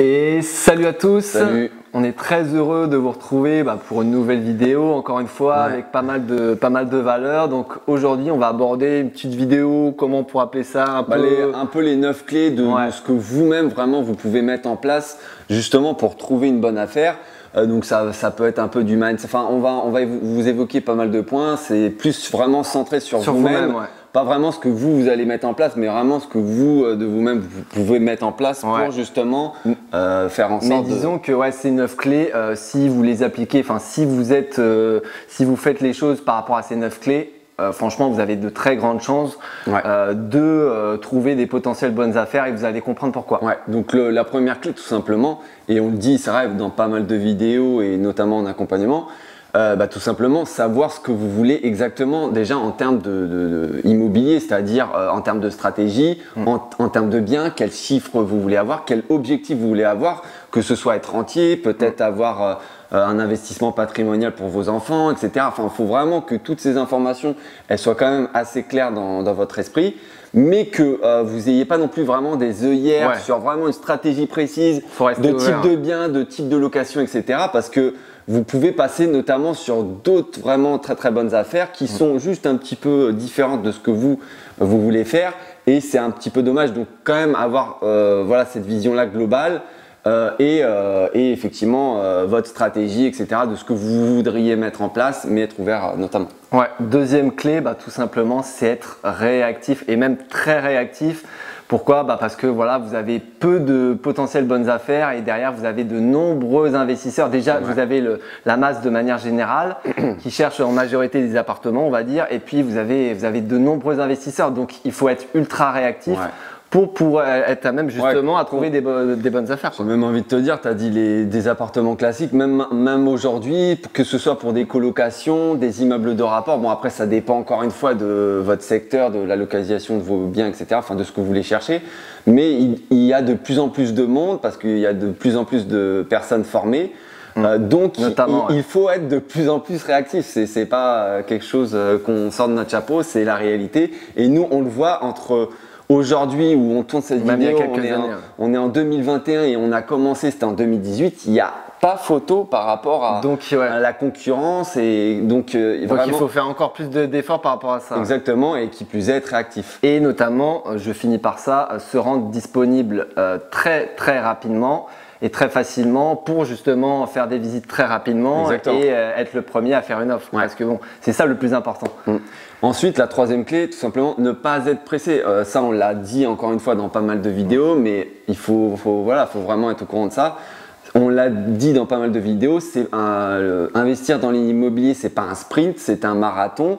Et salut à tous. Salut. On est très heureux de vous retrouver pour une nouvelle vidéo, encore une fois, avec pas mal de valeurs. Donc aujourd'hui, on va aborder une petite vidéo, comment on pourrait appeler ça, un peu les 9 clés de ce que vous-même vraiment vous pouvez mettre en place justement pour trouver une bonne affaire. Donc ça peut être un peu du mindset. Enfin, on va vous évoquer pas mal de points. C'est plus vraiment centré sur vous-même. Pas vraiment ce que vous allez mettre en place, mais vraiment ce que vous, de vous-même, vous pouvez mettre en place pour justement faire en sorte. Mais disons que ces 9 clés, si vous les appliquez, enfin si vous faites les choses par rapport à ces 9 clés, franchement, vous avez de très grandes chances de trouver des potentielles bonnes affaires et vous allez comprendre pourquoi. Ouais. Donc la première clé, tout simplement, et on le dit, c'est vrai, dans pas mal de vidéos et notamment en accompagnement, tout simplement savoir ce que vous voulez exactement déjà en termes de immobilier, c'est-à-dire en termes de stratégie, en termes de biens, quels chiffres vous voulez avoir, quel objectif vous voulez avoir, que ce soit être rentier, peut-être avoir un investissement patrimonial pour vos enfants, etc. Enfin, il faut vraiment que toutes ces informations, elles soient quand même assez claires dans votre esprit, mais que vous n'ayez pas non plus vraiment des œillères sur vraiment une stratégie précise de type de bien, de type de location, etc. Parce que vous pouvez passer notamment sur d'autres vraiment très très bonnes affaires qui sont juste un petit peu différentes de ce que vous voulez faire et c'est un petit peu dommage. Donc quand même avoir cette vision-là globale et effectivement votre stratégie, etc. de ce que vous voudriez mettre en place, mais être ouvert notamment. Ouais. Deuxième clé, tout simplement, c'est être réactif et même très réactif. Pourquoi ? Parce que vous avez peu de potentielles bonnes affaires et derrière vous avez de nombreux investisseurs. Déjà vous avez la masse de manière générale qui cherche en majorité des appartements, on va dire, et puis vous avez de nombreux investisseurs. Donc il faut être ultra réactif. Pour être à même justement à trouver des bonnes affaires. J'ai même envie de te dire, tu as dit des appartements classiques, même aujourd'hui, que ce soit pour des colocations, des immeubles de rapport. Bon, après, ça dépend encore une fois de votre secteur, de la localisation de vos biens, etc., enfin de ce que vous voulez chercher. Mais il y a de plus en plus de monde parce qu'il y a de plus en plus de personnes formées. Donc, il faut être de plus en plus réactif. C'est pas quelque chose qu'on sort de notre chapeau, c'est la réalité. Et nous, on le voit entre aujourd'hui où on tourne cette vidéo, on est en 2021 et on a commencé, c'était en 2018, il n'y a pas photo par rapport à la concurrence et donc il faut faire encore plus d'efforts par rapport à ça. Exactement, et qui plus est être réactif. Et notamment, je finis par ça, se rendre disponible très très rapidement et très facilement pour justement faire des visites très rapidement et être le premier à faire une offre. Parce que c'est ça le plus important. Ensuite, la troisième clé, tout simplement, ne pas être pressé. Ça, on l'a dit encore une fois dans pas mal de vidéos, mais il faut vraiment être au courant de ça. On l'a dit dans pas mal de vidéos, investir dans l'immobilier, c'est pas un sprint, c'est un marathon.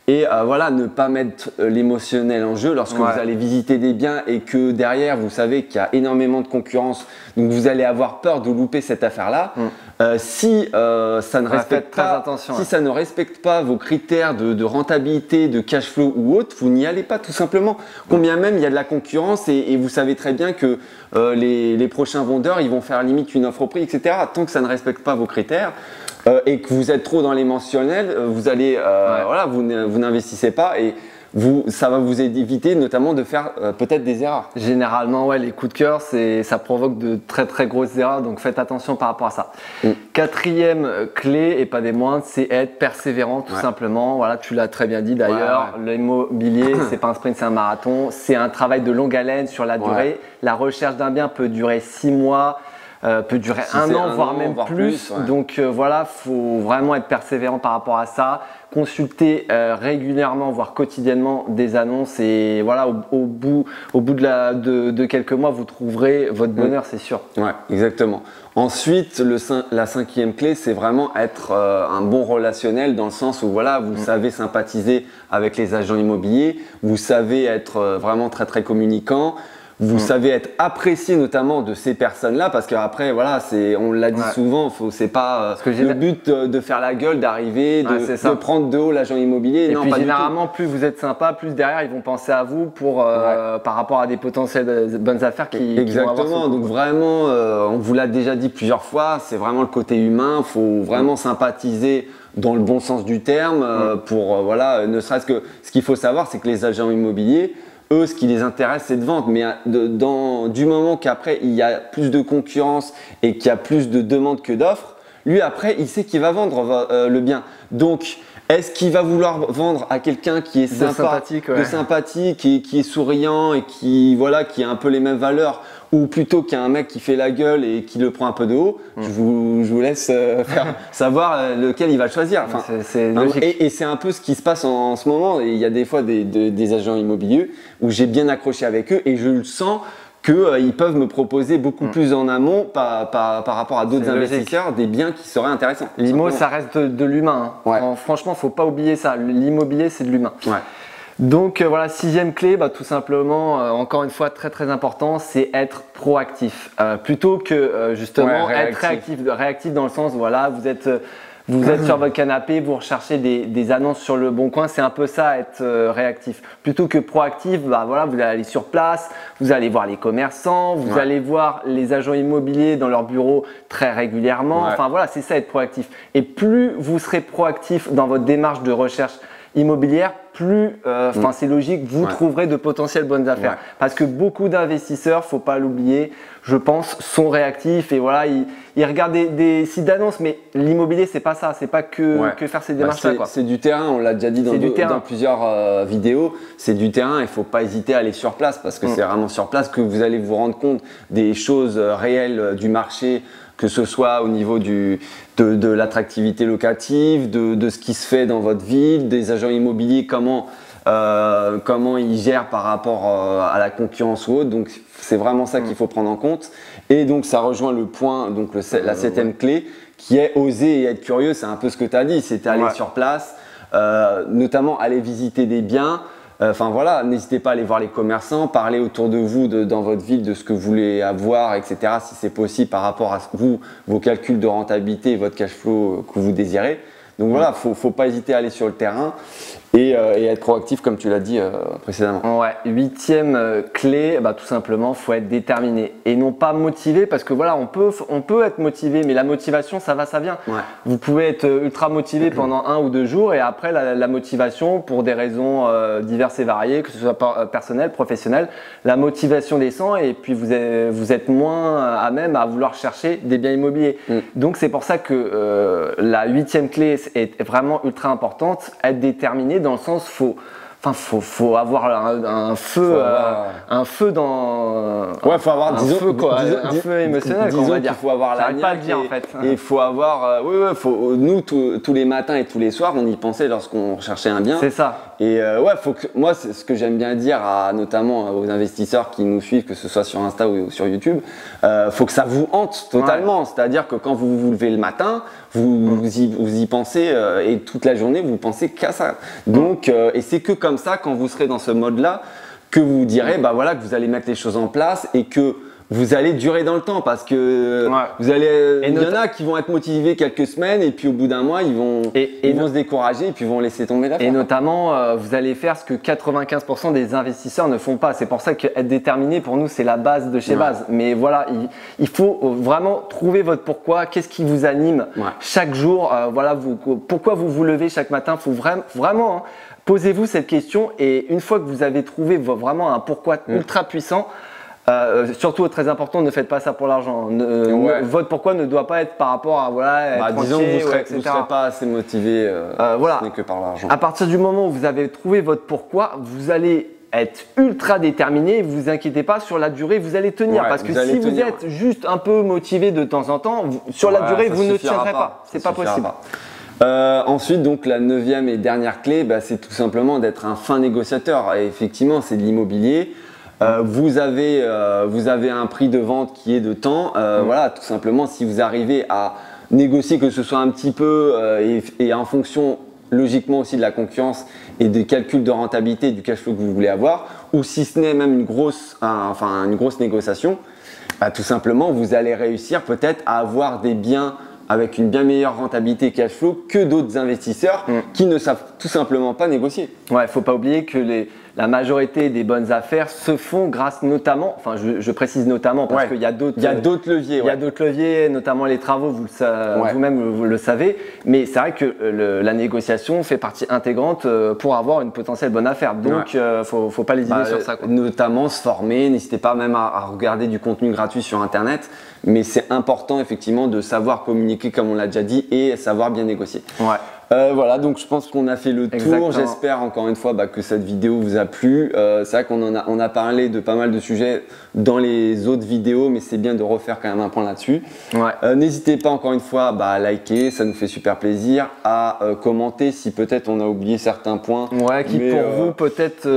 Et ne pas mettre l'émotionnel en jeu lorsque vous allez visiter des biens et que derrière vous savez qu'il y a énormément de concurrence, donc vous allez avoir peur de louper cette affaire-là. Si ça ne respecte pas vos critères de rentabilité, de cash flow ou autre, vous n'y allez pas tout simplement. Combien même il y a de la concurrence et vous savez très bien que les prochains vendeurs ils vont faire limite une offre au prix, etc. Tant que ça ne respecte pas vos critères. Et que vous êtes trop dans l'émotionnel, vous allez, vous n'investissez pas et ça va vous éviter notamment de faire peut-être des erreurs. Généralement, les coups de cœur, ça provoque de très très grosses erreurs, donc faites attention par rapport à ça. Quatrième clé, et pas des moindres, c'est être persévérant tout simplement. Voilà, tu l'as très bien dit d'ailleurs, l'immobilier, c'est pas un sprint, c'est un marathon, c'est un travail de longue haleine sur la durée. La recherche d'un bien peut durer 6 mois. Peut durer un an, voire même plus. Donc faut vraiment être persévérant par rapport à ça. Consulter régulièrement, voire quotidiennement des annonces et au bout de quelques mois, vous trouverez votre bonheur, c'est sûr. Ouais, exactement. Ensuite, la cinquième clé, c'est vraiment être un bon relationnel dans le sens où vous savez sympathiser avec les agents immobiliers, vous savez être vraiment très très communicant. Vous savez être apprécié notamment de ces personnes-là parce qu'après, on l'a dit souvent, c'est pas le but de faire la gueule, d'arriver, de prendre de haut l'agent immobilier. Et puis généralement, plus vous êtes sympa, plus derrière ils vont penser à vous par rapport à des potentielles bonnes affaires qui Exactement, donc vraiment, on vous l'a déjà dit plusieurs fois, c'est vraiment le côté humain, il faut vraiment sympathiser dans le bon sens du terme pour, ne serait-ce que, ce qu'il faut savoir, c'est que les agents immobiliers, eux, ce qui les intéresse, c'est de vendre. Mais du moment qu'après, il y a plus de concurrence et qu'il y a plus de demandes que d'offres, lui, après, il sait qu'il va vendre le bien. Donc, est-ce qu'il va vouloir vendre à quelqu'un qui est sympa, sympathique, qui est souriant et qui a un peu les mêmes valeurs, ou plutôt qu'il y a un mec qui fait la gueule et qui le prend un peu de haut? Je vous laisse faire savoir lequel il va choisir. Enfin, c'est logique. Et c'est un peu ce qui se passe en ce moment. Et il y a des fois des agents immobiliers où j'ai bien accroché avec eux et je le sens qu'ils peuvent me proposer beaucoup plus en amont par rapport à d'autres investisseurs des biens qui seraient intéressants. L'IMO, ça reste de l'humain. Hein. Ouais. Franchement, il ne faut pas oublier ça. L'immobilier, c'est de l'humain. Ouais. Donc voilà, 6e clé, tout simplement, encore une fois, très très important, c'est être proactif. Plutôt que justement être réactif dans le sens, voilà, vous êtes sur votre canapé, vous recherchez des annonces sur le bon coin, c'est un peu ça, être réactif. Plutôt que proactif, voilà, vous allez aller sur place, vous allez voir les commerçants, vous allez voir les agents immobiliers dans leur bureau très régulièrement. Enfin voilà, c'est ça, être proactif. Et plus vous serez proactif dans votre démarche de recherche immobilière, plus, c'est logique, vous trouverez de potentielles bonnes affaires. Ouais. Parce que beaucoup d'investisseurs, faut pas l'oublier, je pense, sont réactifs et voilà, ils regardent des sites d'annonces, mais l'immobilier, c'est pas ça, c'est pas que faire ces démarches-là. C'est du terrain, on l'a déjà dit dans plusieurs vidéos, c'est du terrain, il faut pas hésiter à aller sur place parce que c'est vraiment sur place que vous allez vous rendre compte des choses réelles du marché, que ce soit au niveau de l'attractivité locative, de ce qui se fait dans votre ville, des agents immobiliers, comment ils gèrent par rapport à la concurrence ou autre. Donc c'est vraiment ça qu'il faut prendre en compte. Et donc ça rejoint le point, donc la 7e clé, qui est oser et être curieux. C'est un peu ce que tu as dit, c'était aller sur place, notamment aller visiter des biens. Enfin voilà, n'hésitez pas à aller voir les commerçants, parler autour de vous dans votre ville de ce que vous voulez avoir, etc. Si c'est possible par rapport à vos calculs de rentabilité et votre cash flow que vous désirez. Donc voilà, faut pas hésiter à aller sur le terrain et être proactif comme tu l'as dit précédemment. Ouais, 8e clé, tout simplement, faut être déterminé et non pas motivé parce que voilà, on peut être motivé, mais la motivation, ça va, ça vient. Ouais. Vous pouvez être ultra motivé pendant 1 ou 2 jours et après la motivation, pour des raisons diverses et variées, que ce soit personnel, professionnel, la motivation descend et puis vous êtes moins à même à vouloir chercher des biens immobiliers. Donc c'est pour ça que la 8e clé est vraiment ultra importante, être déterminé dans le sens faut avoir un feu, un feu dans. Ouais, faut avoir un feu émotionnel. Disons qu'il faut avoir la pas à le dire en fait. Et il faut avoir. Nous tous les matins et tous les soirs, on y pensait lorsqu'on cherchait un bien. C'est ça. Et moi, c'est ce que j'aime bien dire notamment aux investisseurs qui nous suivent, que ce soit sur Insta ou sur YouTube, faut que ça vous hante totalement. Ouais. C'est-à-dire que quand vous vous levez le matin, vous y pensez et toute la journée, vous pensez qu'à ça. Donc, et c'est que comme ça, quand vous serez dans ce mode-là, que vous direz, que vous allez mettre les choses en place et que vous allez durer dans le temps parce que il y en a qui vont être motivés quelques semaines et puis au bout d'un mois ils vont se décourager et puis vont laisser tomber l'affaire. Et notamment vous allez faire ce que 95% des investisseurs ne font pas. C'est pour ça qu'être déterminé pour nous c'est la base de chez base. Mais voilà, il faut vraiment trouver votre pourquoi, qu'est-ce qui vous anime chaque jour. Pourquoi vous vous levez chaque matin. Faut vraiment posez-vous cette question et une fois que vous avez trouvé vraiment un pourquoi ultra puissant. Surtout très important, ne faites pas ça pour l'argent. Votre pourquoi ne doit pas être par rapport à être disons que vous ne serez pas assez motivé ce n'est que par l'argent. À partir du moment où vous avez trouvé votre pourquoi, vous allez être ultra déterminé, vous inquiétez pas, sur la durée vous allez tenir parce que si vous êtes juste un peu motivé de temps en temps, sur la durée vous ne tiendrez pas. C'est pas possible. Ensuite, donc la 9e et dernière clé, c'est tout simplement d'être un fin négociateur. Et effectivement, c'est de l'immobilier. Vous avez un prix de vente qui est de temps. Voilà, tout simplement, si vous arrivez à négocier, que ce soit un petit peu et en fonction logiquement aussi de la concurrence et des calculs de rentabilité et du cash flow que vous voulez avoir, ou si ce n'est même une grosse négociation, tout simplement, vous allez réussir peut-être à avoir des biens avec une bien meilleure rentabilité cash flow que d'autres investisseurs qui ne savent tout simplement pas négocier. Ouais, il ne faut pas oublier que la majorité des bonnes affaires se font grâce notamment, enfin je précise notamment parce qu'il y a d'autres leviers. Il y a d'autres leviers, notamment les travaux, vous-même vous le savez, mais c'est vrai que la négociation fait partie intégrante pour avoir une potentielle bonne affaire. Donc faut pas lésiner sur ça, quoi. Notamment se former, n'hésitez pas même à regarder du contenu gratuit sur internet, mais c'est important effectivement de savoir communiquer comme on l'a déjà dit et savoir bien négocier. Ouais. Voilà, donc je pense qu'on a fait le tour. J'espère encore une fois que cette vidéo vous a plu. C'est vrai qu'on a parlé de pas mal de sujets dans les autres vidéos, mais c'est bien de refaire quand même un point là-dessus. Ouais. N'hésitez pas encore une fois à liker, ça nous fait super plaisir, à commenter si peut-être on a oublié certains points. Ouais, qui pour vous peut-être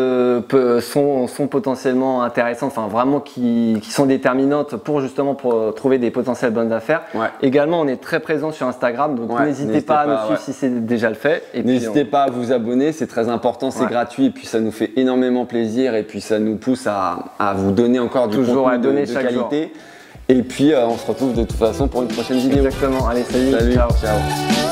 sont potentiellement intéressantes, enfin vraiment qui sont déterminantes pour justement trouver des potentielles bonnes affaires. Ouais. Également, on est très présent sur Instagram, donc n'hésitez pas à nous suivre si c'est déjà le fait. N'hésitez pas à vous abonner, c'est très important, c'est gratuit et puis ça nous fait énormément plaisir et puis ça nous pousse à vous donner encore du contenu de qualité. Et puis on se retrouve de toute façon pour une prochaine vidéo. Exactement, allez salut. Ciao.